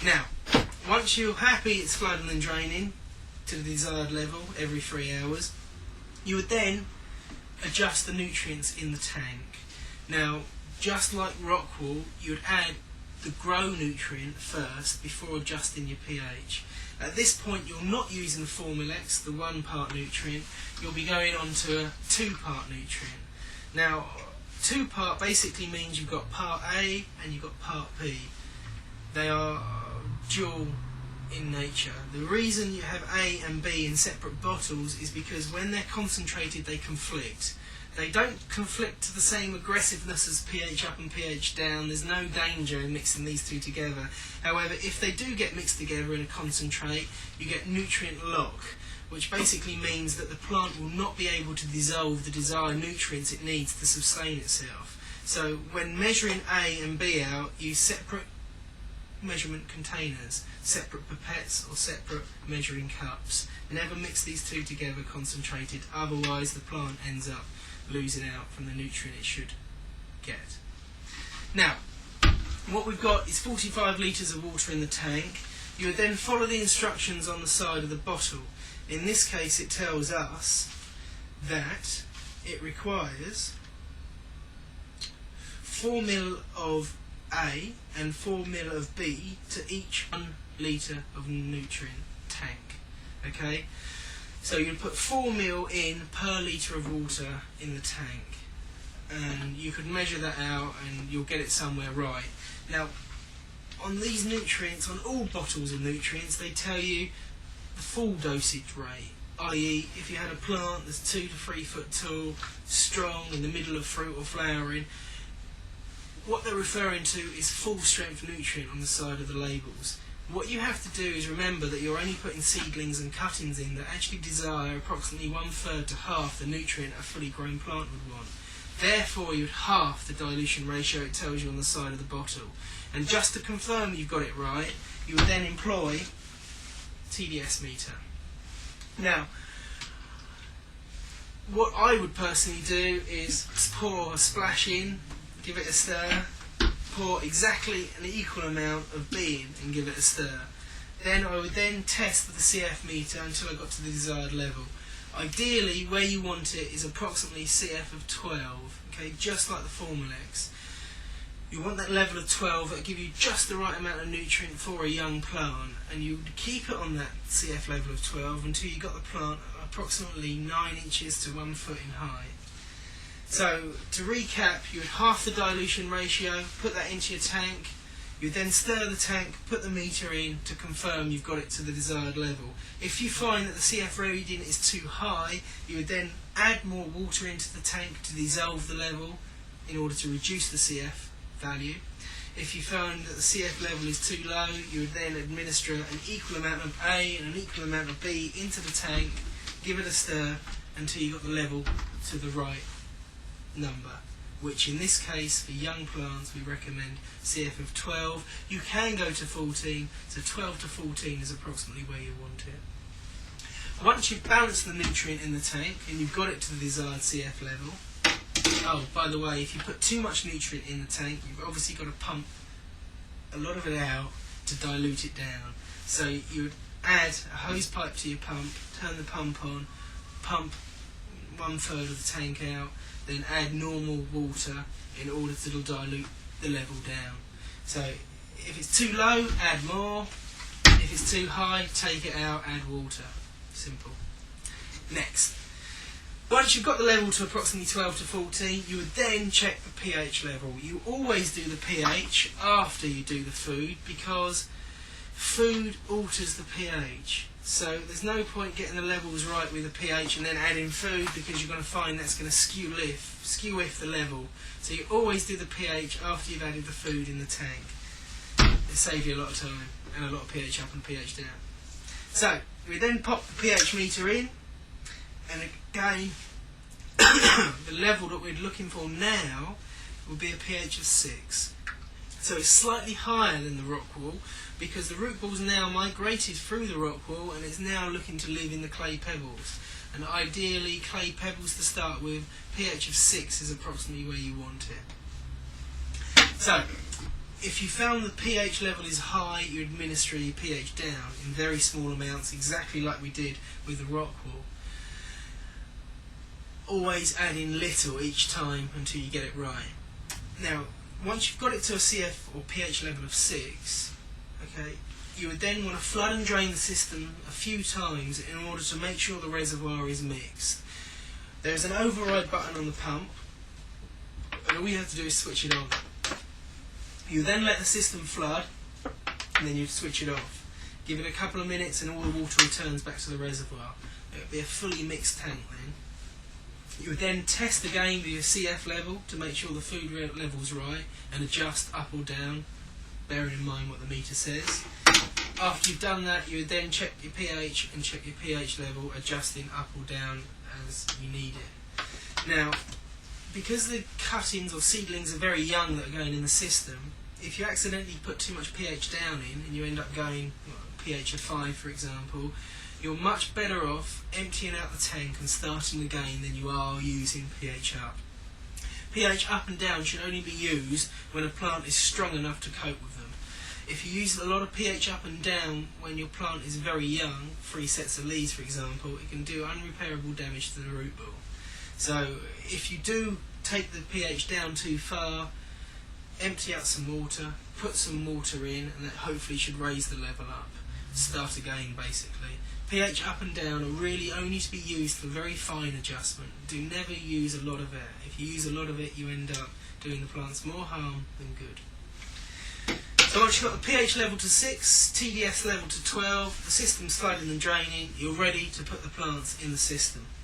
Now, once you're happy it's flooding and draining to the desired level every 3 hours, you would then adjust the nutrients in the tank. Now, just like rock wool, you would add the grow nutrient first before adjusting your pH. At this point you're not using the Formulex, the 1-part nutrient, you'll be going on to a 2-part nutrient. Now, 2-part basically means you've got part A and you've got part B. They are dual in nature. The reason you have A and B in separate bottles is because when they're concentrated they conflict. They don't conflict to the same aggressiveness as pH up and pH down. There's no danger in mixing these two together. However, if they do get mixed together in a concentrate, you get nutrient lock, which basically means that the plant will not be able to dissolve the desired nutrients it needs to sustain itself. So when measuring A and B out, use separate measurement containers, separate pipettes or separate measuring cups. Never mix these two together concentrated, otherwise the plant ends up losing out from the nutrient it should get. Now, what we've got is 45 litres of water in the tank. You would then follow the instructions on the side of the bottle. In this case it tells us that it requires 4 ml of A and 4 ml of B to each 1 litre of nutrient tank. Okay? So you'd put 4 ml in per litre of water in the tank, and you could measure that out and you'll get it somewhere right. Now, on these nutrients, on all bottles of nutrients, they tell you the full dosage rate, i.e. if you had a plant that's 2 to 3 foot tall, strong, in the middle of fruit or flowering, what they're referring to is full strength nutrient on the side of the labels. What you have to do is remember that you're only putting seedlings and cuttings in that actually desire approximately 1/3 to half the nutrient a fully grown plant would want. Therefore, you'd half the dilution ratio it tells you on the side of the bottle. And just to confirm you've got it right, you would then employ TDS meter. Now, what I would personally do is pour a splash in, give it a stir, pour exactly an equal amount of B in and give it a stir. Then I would then test with the CF meter until I got to the desired level. Ideally, where you want it is approximately CF of 12, okay, just like the Formulex. You want that level of 12 that will give you just the right amount of nutrient for a young plant, and you would keep it on that CF level of 12 until you got the plant approximately 9 inches to 1 foot in height. So, to recap, you would half the dilution ratio, put that into your tank, you would then stir the tank, put the meter in to confirm you've got it to the desired level. If you find that the CF reading is too high, you would then add more water into the tank to dissolve the level in order to reduce the CF value. If you found that the CF level is too low, you would then administer an equal amount of A and an equal amount of B into the tank, give it a stir until you got the level to the right number, which in this case for young plants we recommend CF of 12. You can go to 14, so 12 to 14 is approximately where you want it. Once you've balanced the nutrient in the tank and you've got it to the desired CF level, oh, by the way, if you put too much nutrient in the tank, you've obviously got to pump a lot of it out to dilute it down. So you would add a hose pipe to your pump, turn the pump on, pump 1/3 of the tank out, then add normal water in order to dilute the level down. So if it's too low, add more. If it's too high, take it out, add water. Simple. Next, once you've got the level to approximately 12 to 14, you would then check the pH level. You always do the pH after you do the food because food alters the pH. So there's no point getting the levels right with the pH and then adding food because you're going to find that's going to skew if the level. So you always do the pH after you've added the food in the tank. It saves you a lot of time and a lot of pH up and pH down. So we then pop the pH meter in, and again the level that we're looking for now will be a pH of 6. So it's slightly higher than the rock wool because the root ball's now migrated through the rock wool and is now looking to live in the clay pebbles. And ideally, clay pebbles to start with, pH of 6 is approximately where you want it. So, if you found the pH level is high, you administer your pH down in very small amounts, exactly like we did with the rock wool. Always add in little each time until you get it right. Now, once you've got it to a CF or pH level of 6, okay, you would then want to flood and drain the system a few times in order to make sure the reservoir is mixed. There's an override button on the pump, and all you have to do is switch it on. You then let the system flood, and then you switch it off. Give it a couple of minutes and all the water returns back to the reservoir. It will be a fully mixed tank then. You would then test again with your CF level to make sure the food level's right and adjust up or down, bearing in mind what the meter says. After you've done that, you would then check your pH and check your pH level, adjusting up or down as you need it. Now, because the cuttings or seedlings are very young that are going in the system, if you accidentally put too much pH down in and you end up going pH of 5 for example, you're much better off emptying out the tank and starting again than you are using pH up. pH up and down should only be used when a plant is strong enough to cope with them. If you use a lot of pH up and down when your plant is very young, 3 sets of leaves for example, it can do unrepairable damage to the root ball. So if you do take the pH down too far, empty out some water, put some water in, and that hopefully should raise the level up. Start again basically. pH up and down are really only to be used for very fine adjustment. Do never use a lot of it. If you use a lot of it, you end up doing the plants more harm than good. So once you've got the pH level to 6, TDS level to 12, the system's flooding and draining, you're ready to put the plants in the system.